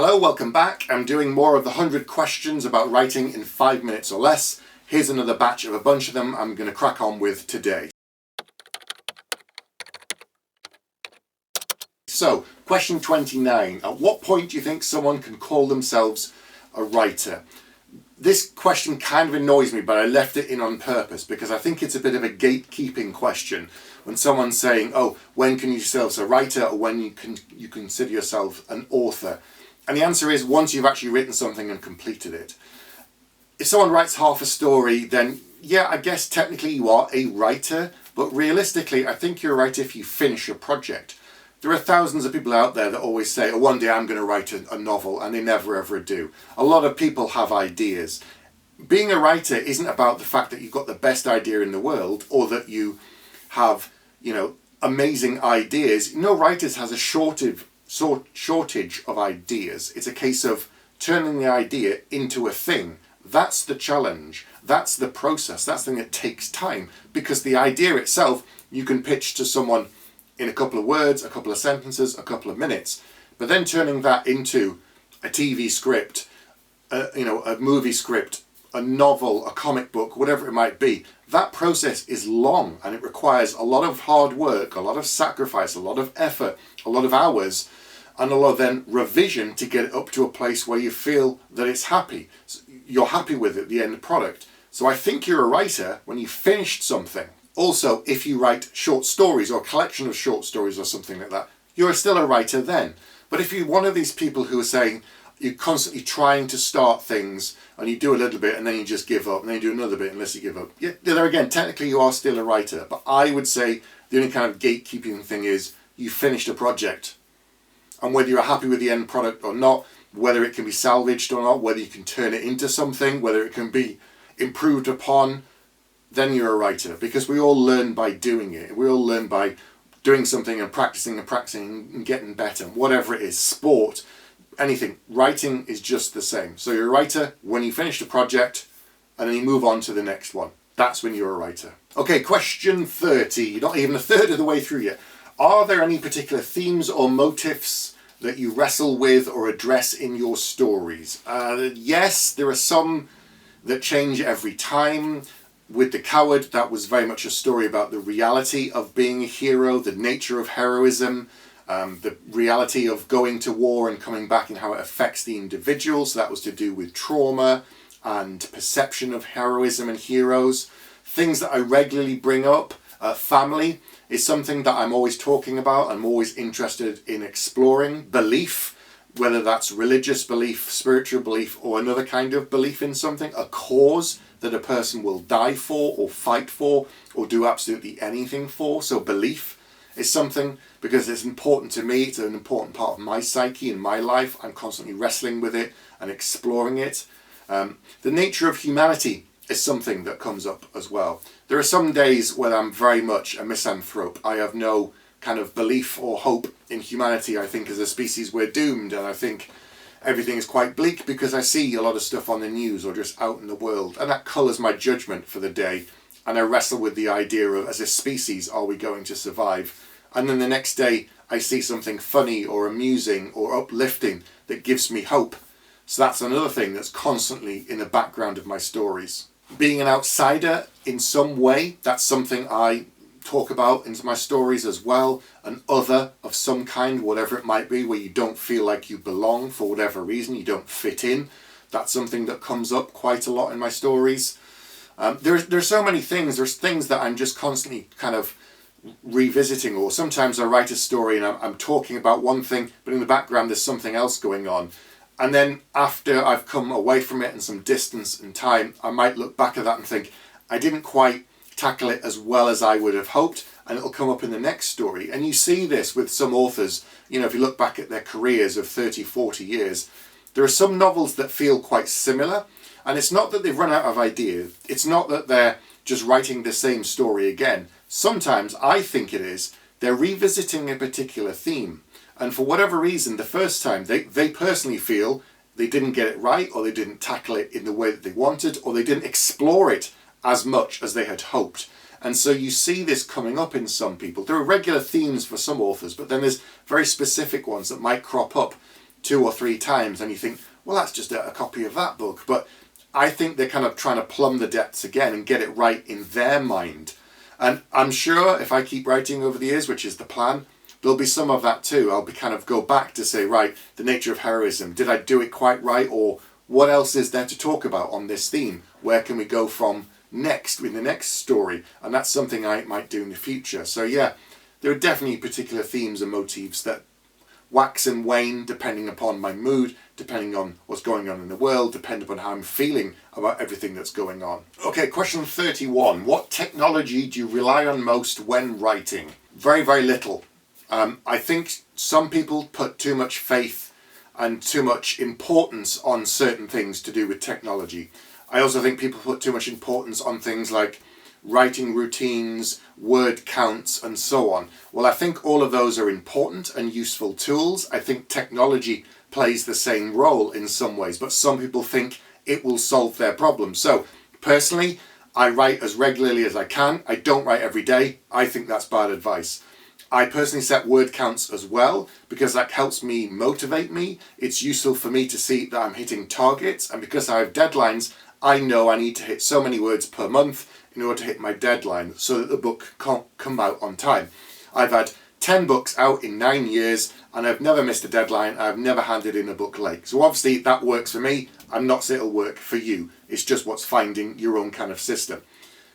Hello, welcome back. I'm doing more of the 100 questions about writing in 5 minutes or less. Here's another batch of a bunch of them I'm going to crack on with today. So, question 29. At what point do you think someone can call themselves a writer? This question kind of annoys me, but I left it in on purpose because I think it's a bit of a gatekeeping question. When someone's saying, oh, when can you say yourself a writer, or when you consider yourself an author? And the answer is once you've actually written something and completed it. If someone writes half a story, then yeah, I guess technically you are a writer, but realistically I think you're a writer if you finish a project. There are thousands of people out there that always say, oh, one day I'm going to write a novel, and they never ever do. A lot of people have ideas. Being a writer isn't about the fact that you've got the best idea in the world, or that you have, amazing ideas. No writer has a shortage of ideas. It's a case of turning the idea into a thing. That's the challenge. That's the process. That's the thing that takes time, because the idea itself you can pitch to someone in a couple of words, a couple of sentences, a couple of minutes, but then turning that into a TV script, a movie script, a novel, a comic book, whatever it might be, that process is long and it requires a lot of hard work, a lot of sacrifice, a lot of effort, a lot of hours, and a lot of then revision to get it up to a place where you feel that it's happy. You're happy with it, the end product. So I think you're a writer when you've finished something. Also, if you write short stories or a collection of short stories or something like that, you're still a writer then. But if you're one of these people who are saying you're constantly trying to start things and you do a little bit and then you just give up and then you do another bit unless you give up, yeah, there again, technically you are still a writer. But I would say the only kind of gatekeeping thing is you finished a project. And whether you're happy with the end product or not, whether it can be salvaged or not, whether you can turn it into something, whether it can be improved upon, then you're a writer. Because we all learn by doing it. We all learn by doing something and practicing and getting better. Whatever it is, sport, anything. Writing is just the same. So you're a writer when you finish the project and then you move on to the next one. That's when you're a writer. Okay, question 30. Not even a third of the way through yet. Are there any particular themes or motifs that you wrestle with or address in your stories? Yes, there are some that change every time. With The Coward, that was very much a story about the reality of being a hero, the nature of heroism, the reality of going to war and coming back and how it affects the individual. So that was to do with trauma and perception of heroism and heroes. Things that I regularly bring up, family is something that I'm always talking about. I'm always interested in exploring. Belief, whether that's religious belief, spiritual belief, or another kind of belief in something, a cause that a person will die for or fight for or do absolutely anything for. So belief is something, because it's important to me, it's an important part of my psyche and my life. I'm constantly wrestling with it and exploring it. The nature of humanity is something that comes up as well. There are some days when I'm very much a misanthrope. I have no kind of belief or hope in humanity. I think as a species we're doomed, and I think everything is quite bleak because I see a lot of stuff on the news or just out in the world, and that colours my judgment for the day, and I wrestle with the idea of, as a species, are we going to survive? And then the next day I see something funny or amusing or uplifting that gives me hope. So that's another thing that's constantly in the background of my stories. Being an outsider in some way, that's something I talk about in my stories as well. An other of some kind, whatever it might be, where you don't feel like you belong for whatever reason, you don't fit in. That's something that comes up quite a lot in my stories. There's so many things. There's things that I'm just constantly kind of revisiting, or sometimes I write a story and I'm talking about one thing, but in the background there's something else going on. And then after I've come away from it and some distance and time, I might look back at that and think, I didn't quite tackle it as well as I would have hoped, and it'll come up in the next story. And you see this with some authors, if you look back at their careers of 30, 40 years, there are some novels that feel quite similar, and it's not that they've run out of ideas, it's not that they're just writing the same story again. Sometimes I think it is, they're revisiting a particular theme, and for whatever reason, the first time they personally feel they didn't get it right, or they didn't tackle it in the way that they wanted, or they didn't explore it as much as they had hoped. And so you see this coming up in some people. There are regular themes for some authors, but then there's very specific ones that might crop up 2 or 3 times and you think, well, that's just a copy of that book. But I think they're kind of trying to plumb the depths again and get it right in their mind. And I'm sure if I keep writing over the years, which is the plan, there'll be some of that too. I'll be kind of go back to say, right, the nature of heroism. Did I do it quite right? Or what else is there to talk about on this theme? Where can we go from next in the next story? And that's something I might do in the future. So yeah, there are definitely particular themes and motifs that wax and wane depending upon my mood, depending on what's going on in the world, depending upon how I'm feeling about everything that's going on. Okay, question 31. What technology do you rely on most when writing? Very, very little. I think some people put too much faith and too much importance on certain things to do with technology. I also think people put too much importance on things like writing routines, word counts, and so on. Well, I think all of those are important and useful tools. I think technology plays the same role in some ways, but some people think it will solve their problems. So personally, I write as regularly as I can. I don't write every day. I think that's bad advice. I personally set word counts as well because that helps me motivate me. It's useful for me to see that I'm hitting targets, and because I have deadlines, I know I need to hit so many words per month in order to hit my deadline so that the book can't come out on time. I've had 10 books out in 9 years and I've never missed a deadline. I've never handed in a book late. So obviously that works for me. I'm not saying it'll work for you. It's just what's finding your own kind of system.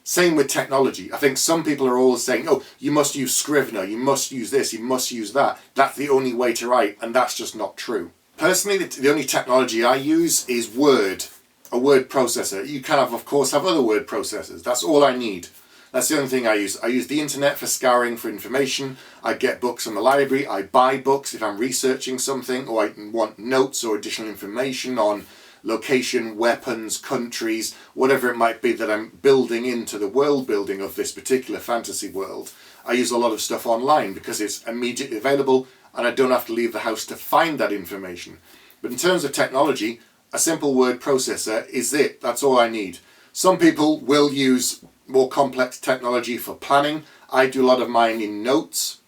Same with technology. I think some people are always saying, oh, you must use Scrivener, you must use this, you must use that. That's the only way to write, and that's just not true. Personally, the only technology I use is Word, a word processor. You can of course, have other word processors. That's all I need. That's the only thing I use. I use the internet for scouring for information. I get books from the library. I buy books if I'm researching something or I want notes or additional information on location, weapons, countries, whatever it might be that I'm building into the world building of this particular fantasy world. I use a lot of stuff online because it's immediately available and I don't have to leave the house to find that information. But in terms of technology, a simple word processor is it. That's all I need. Some people will use more complex technology for planning. I do a lot of mine in notes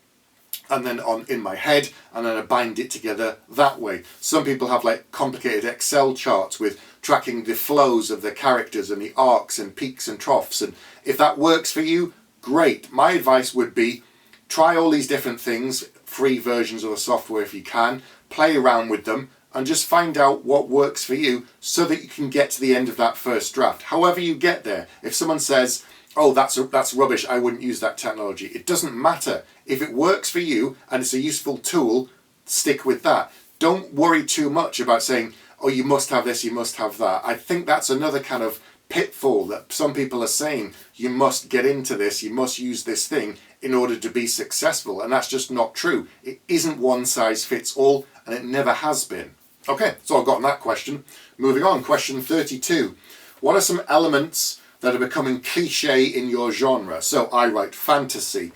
and then in my head, and then I bind it together that way. Some people have like complicated Excel charts with tracking the flows of the characters and the arcs and peaks and troughs, and if that works for you, great. My advice would be try all these different things, free versions of the software if you can, play around with them and just find out what works for you so that you can get to the end of that first draft. However you get there. If someone says, oh, that's rubbish, I wouldn't use that technology. It doesn't matter. If it works for you and it's a useful tool, stick with that. Don't worry too much about saying, oh, you must have this, you must have that. I think that's another kind of pitfall that some people are saying, you must get into this, you must use this thing in order to be successful. And that's just not true. It isn't one size fits all, and it never has been. Okay, so I've gotten that question. Moving on, question 32. What are some elements that are becoming cliche in your genre? So I write fantasy.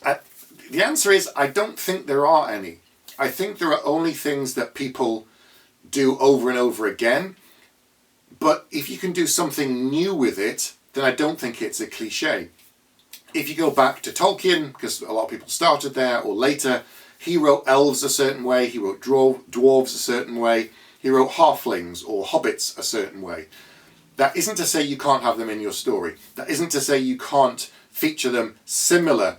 The answer is I don't think there are any. I think there are only things that people do over and over again. But if you can do something new with it, then I don't think it's a cliche. If you go back to Tolkien, because a lot of people started there, or later, he wrote elves a certain way, he wrote dwarves a certain way, he wrote halflings or hobbits a certain way. That isn't to say you can't have them in your story. That isn't to say you can't feature them similar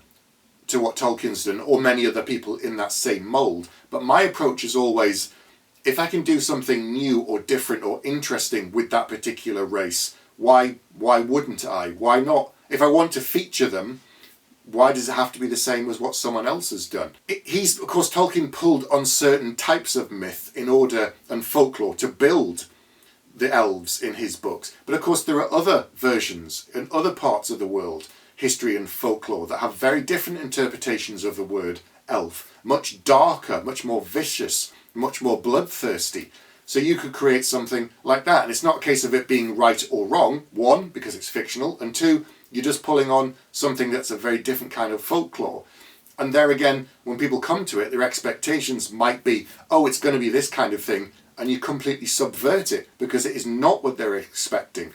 to what Tolkien's done or many other people in that same mould. But my approach is always, if I can do something new or different or interesting with that particular race, why wouldn't I? Why not? If I want to feature them, why does it have to be the same as what someone else has done? Of course, Tolkien pulled on certain types of myth in order and folklore to build the elves in his books. But of course, there are other versions in other parts of the world, history and folklore, that have very different interpretations of the word elf. Much darker, much more vicious, much more bloodthirsty. So you could create something like that. And it's not a case of it being right or wrong. One, because it's fictional. And two, you're just pulling on something that's a very different kind of folklore. And there again, when people come to it, their expectations might be, oh, it's going to be this kind of thing. And you completely subvert it because it is not what they're expecting.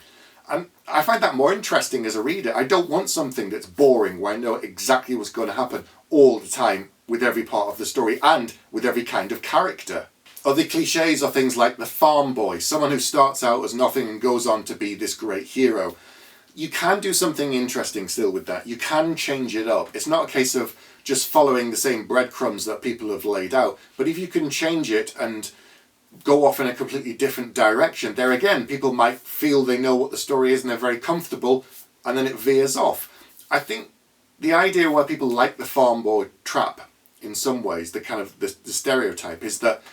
And I find that more interesting as a reader. I don't want something that's boring where I know exactly what's going to happen all the time with every part of the story and with every kind of character. Other cliches are things like the farm boy, someone who starts out as nothing and goes on to be this great hero. You can do something interesting still with that. You can change it up. It's not a case of just following the same breadcrumbs that people have laid out, but if you can change it and go off in a completely different direction, there again, people might feel they know what the story is and they're very comfortable, and then it veers off. I think the idea where people like the farm boy trap, in some ways, the kind of the stereotype, is that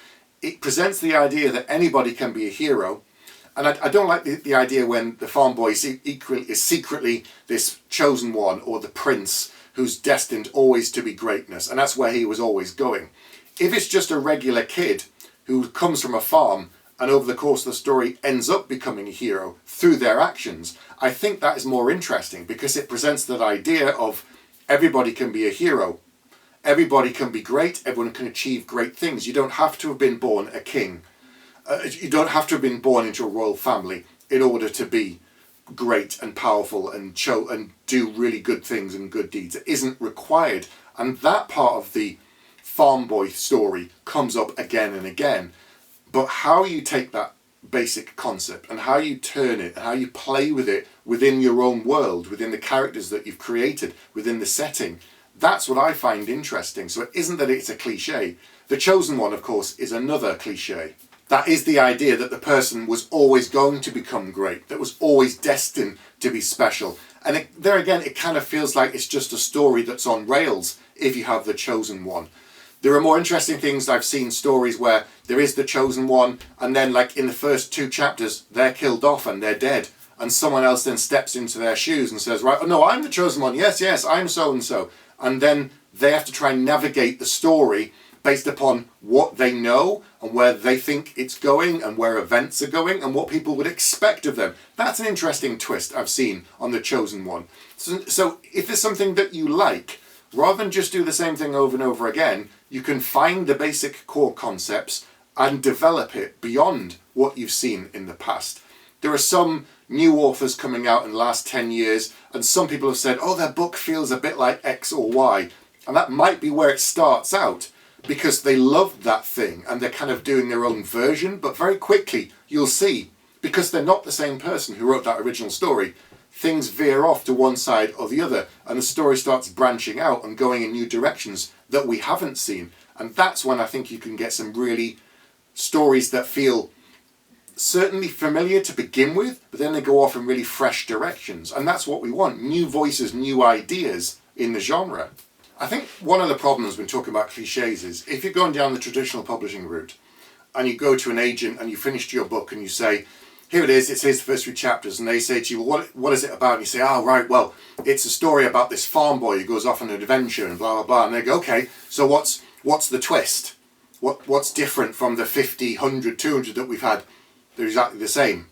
it presents the idea that anybody can be a hero. And I don't like the idea when the farm boy is secretly this chosen one, or the prince who's destined always to be greatness, and that's where he was always going. If it's just a regular kid who comes from a farm and over the course of the story ends up becoming a hero through their actions, I think that is more interesting, because it presents that idea of everybody can be a hero. Everybody can be great, everyone can achieve great things. You don't have to have been born a king. You don't have to have been born into a royal family in order to be great and powerful and do really good things and good deeds. It isn't required. And that part of the farm boy story comes up again and again. But how you take that basic concept and how you turn it and how you play with it within your own world, within the characters that you've created, within the setting, that's what I find interesting. So it isn't that it's a cliche. The chosen one, of course, is another cliche. That is the idea that the person was always going to become great, that was always destined to be special. And there again, it kind of feels like it's just a story that's on rails if you have the chosen one. There are more interesting things. I've seen stories where there is the chosen one, and then like in the first 2 chapters, they're killed off and they're dead. And someone else then steps into their shoes and says, right, oh no, I'm the chosen one. Yes, I'm so-and-so. And then they have to try and navigate the story based upon what they know and where they think it's going and where events are going and what people would expect of them. That's an interesting twist I've seen on the chosen one. So if there's something that you like, rather than just do the same thing over and over again, you can find the basic core concepts and develop it beyond what you've seen in the past. There are some new authors coming out in the last 10 years, and some people have said, oh, their book feels a bit like X or Y. And that might be where it starts out, because they loved that thing and they're kind of doing their own version. But very quickly, you'll see, because they're not the same person who wrote that original story, things veer off to one side or the other, and the story starts branching out and going in new directions that we haven't seen. And that's when I think you can get some really stories that feel certainly familiar to begin with, but then they go off in really fresh directions. And that's what we want, new voices, new ideas in the genre. I think one of the problems when talking about cliches is if you're going down the traditional publishing route and you go to an agent and you finished your book and you say, here it is, it says the first 3 chapters, and they say to you, well, what is it about? And you say, oh, right, well, it's a story about this farm boy who goes off on an adventure and blah, blah, blah. And they go, okay, so what's the twist? What's different from the 50, 100, 200 that we've had? They're exactly the same.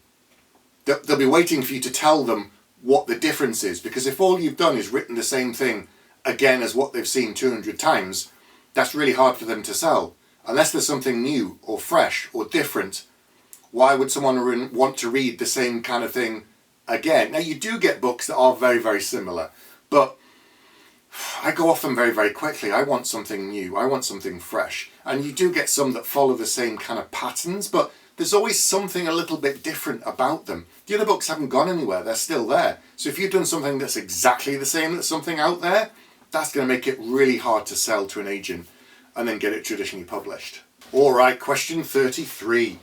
They'll be waiting for you to tell them what the difference is, because if all you've done is written the same thing again as what they've seen 200 times, that's really hard for them to sell. Unless there's something new or fresh or different, why would someone want to read the same kind of thing again? Now, you do get books that are very, very similar, but I go off them very, very quickly. I want something new. I want something fresh. And you do get some that follow the same kind of patterns, but there's always something a little bit different about them. The other books haven't gone anywhere. They're still there. So if you've done something that's exactly the same as something out there, that's going to make it really hard to sell to an agent and then get it traditionally published. All right, question 33.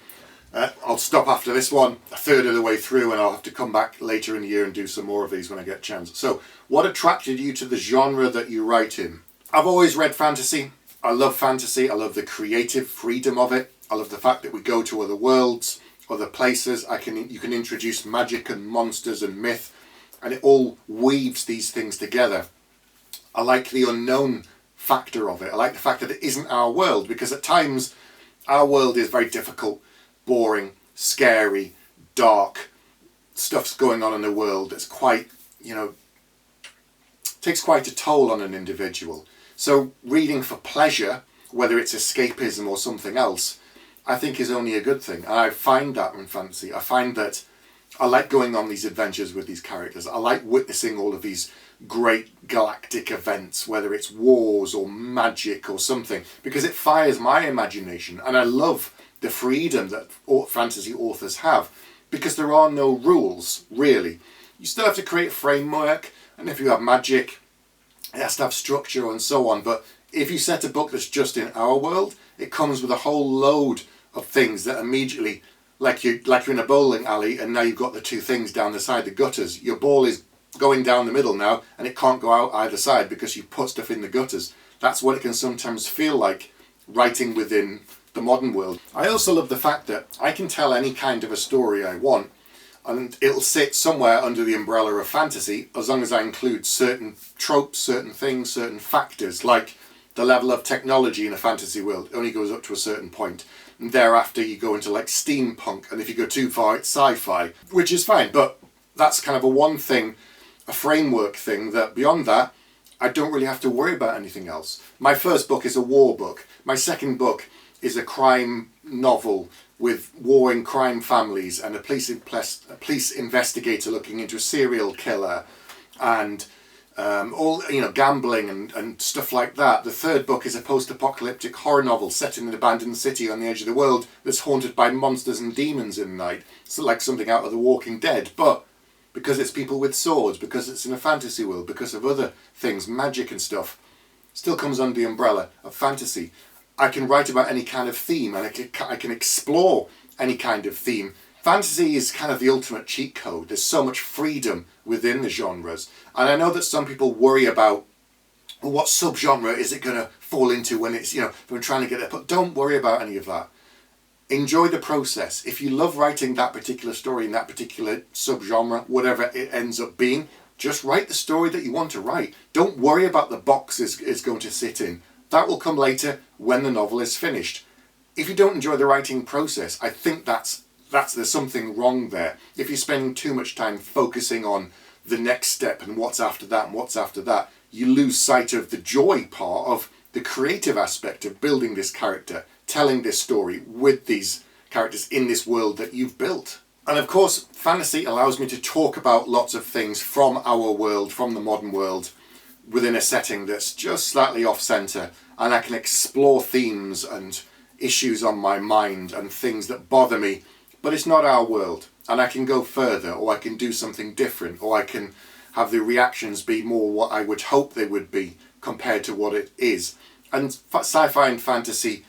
I'll stop after this one, a third of the way through, and I'll have to come back later in the year and do some more of these when I get a chance. So, what attracted you to the genre that you write in? I've always read fantasy. I love fantasy. I love the creative freedom of it. I love the fact that we go to other worlds, other places. You can introduce magic and monsters and myth, and it all weaves these things together. I like the unknown factor of it. I like the fact that it isn't our world, because at times our world is very difficult, boring, scary, dark. Stuff's going on in the world that's quite, takes quite a toll on an individual. So reading for pleasure, whether it's escapism or something else, I think is only a good thing. And I find that in fantasy. I find that I like going on these adventures with these characters. I like witnessing all of these great galactic events, whether it's wars or magic or something, because it fires my imagination. And I love the freedom that fantasy authors have, because there are no rules, really. You still have to create a framework, and if you have magic, it has to have structure and so on, but if you set a book that's just in our world, it comes with a whole load of things that immediately, like you're in a bowling alley and now you've got the two things down the side, the gutters. Your ball is going down the middle now and it can't go out either side because you put stuff in the gutters. That's what it can sometimes feel like writing within the modern world. I also love the fact that I can tell any kind of a story I want, and it'll sit somewhere under the umbrella of fantasy as long as I include certain tropes, certain things, certain factors, like the level of technology in a fantasy world only goes up to a certain point. And thereafter you go into like steampunk, and if you go too far it's sci-fi, which is fine, but that's kind of a framework thing, that beyond that I don't really have to worry about anything else. My first book is a war book. My second book is a crime novel with warring crime families and a police investigator looking into a serial killer and all, you know, gambling and stuff like that. The third book is a post-apocalyptic horror novel set in an abandoned city on the edge of the world that's haunted by monsters and demons in the night. So like something out of The Walking Dead, but because it's people with swords, because it's in a fantasy world, because of other things, magic and stuff, still comes under the umbrella of fantasy. I can write about any kind of theme, and I can explore any kind of theme. Fantasy is kind of the ultimate cheat code. There's so much freedom within the genres. And I know that some people worry about, well, what subgenre is it going to fall into when it's, you know, if I'm trying to get it, but don't worry about any of that. Enjoy the process. If you love writing that particular story in that particular subgenre, whatever it ends up being, just write the story that you want to write. Don't worry about the box it's going to sit in. That will come later when the novel is finished. If you don't enjoy the writing process, I think there's something wrong there. If you're spending too much time focusing on the next step and what's after that and what's after that, you lose sight of the joy part of the creative aspect of building this character, telling this story with these characters in this world that you've built. And of course, fantasy allows me to talk about lots of things from our world, from the modern world, within a setting that's just slightly off-centre, and I can explore themes and issues on my mind and things that bother me, but it's not our world, and I can go further, or I can do something different, or I can have the reactions be more what I would hope they would be compared to what it is. And sci-fi and fantasy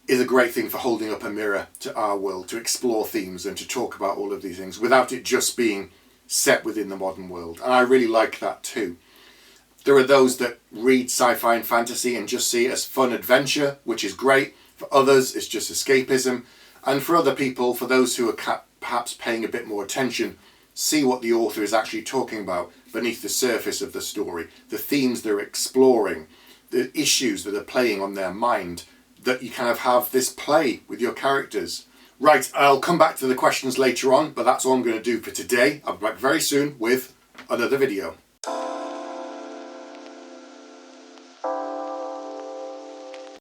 is a great thing for holding up a mirror to our world, to explore themes and to talk about all of these things without it just being set within the modern world, and I really like that too. There are those that read sci-fi and fantasy and just see it as fun adventure, which is great. For others, it's just escapism. And for other people, for those who are perhaps paying a bit more attention, see what the author is actually talking about beneath the surface of the story, the themes they're exploring, the issues that are playing on their mind, that you kind of have this play with your characters. Right, I'll come back to the questions later on, but that's all I'm going to do for today. I'll be back very soon with another video.